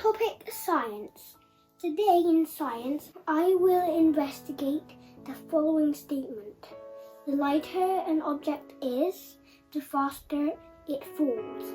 Topic Science. Today in science, I will investigate the following statement. The lighter an object is, the faster it falls.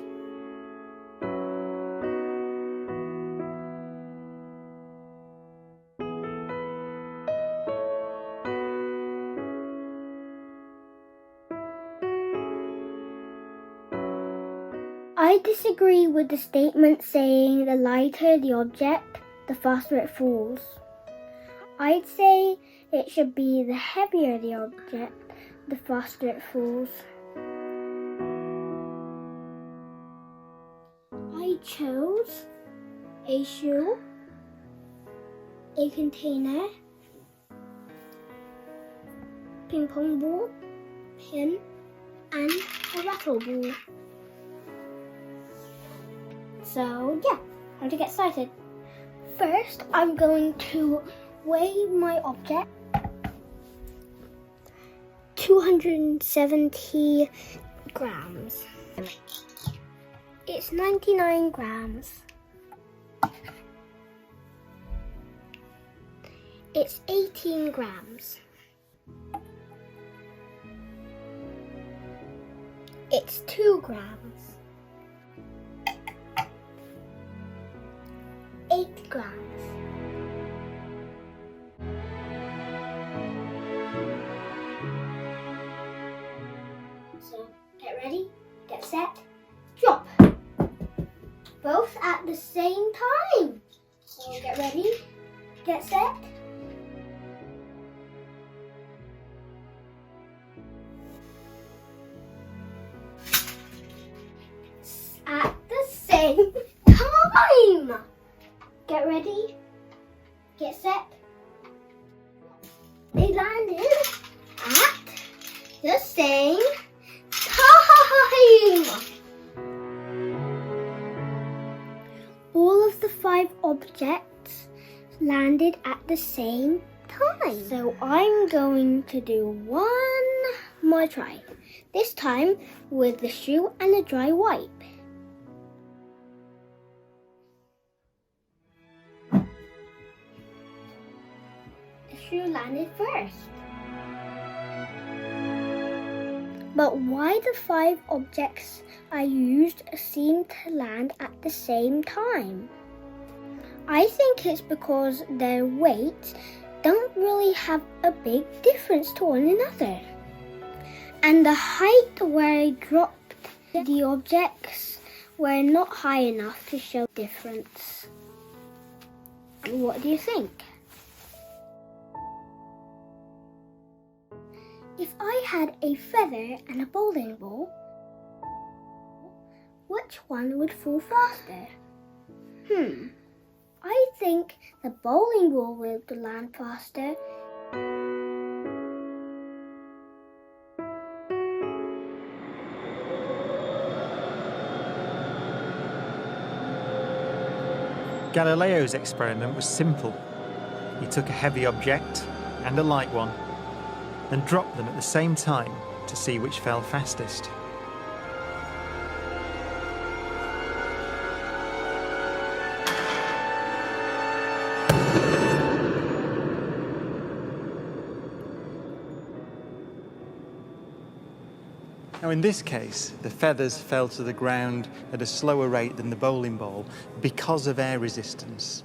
I disagree with the statement saying the lighter the object, the faster it falls. I'd say it should be the heavier the object, the faster it falls. I chose a shoe, a container, ping pong ball, pin, and a rattle ball. So yeah, time to get started. First, I'm going to weigh my object. 270 grams. It's 99 grams. It's 18 grams. It's 2 grams. 8 grams. So get ready, get set, drop. Both at the same time. So get ready, get set. At the same time. Get ready, get set. They landed at the same time. All of the 5 objects landed at the same time. So I'm going to do one more try. This time with the shoe and a dry wipe. Shoe landed first. But why the 5 objects I used seem to land at the same time? I think it's because their weights don't really have a big difference to one another. And the height where I dropped the objects were not high enough to show difference. What do you think? If I had a feather and a bowling ball, which one would fall faster? I think the bowling ball would land faster. Galileo's experiment was simple. He took a heavy object and a light one and dropped them at the same time to see which fell fastest. Now in this case, the feathers fell to the ground at a slower rate than the bowling ball because of air resistance.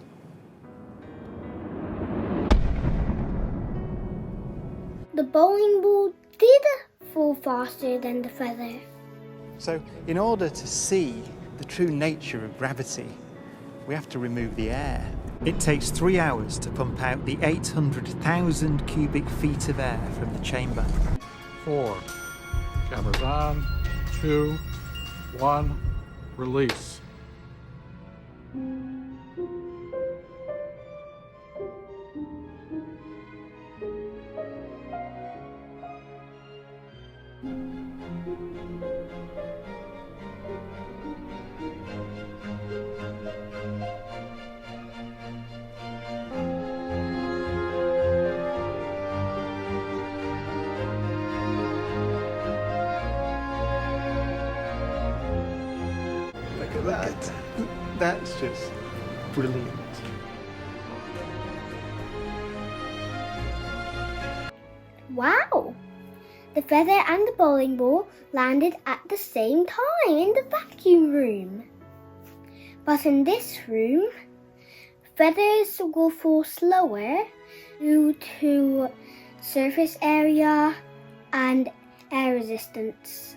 The bowling ball did fall faster than the feather. So, in order to see the true nature of gravity, we have to remove the air. It takes 3 hours to pump out the 800,000 cubic feet of air from the chamber. 4. Cameras on. 2. 1. Release. Look at that. That's just Brilliant. Wow! The feather and the bowling ball landed at the same time in the vacuum room. But in this room, feathers will fall slower due to surface area and air resistance.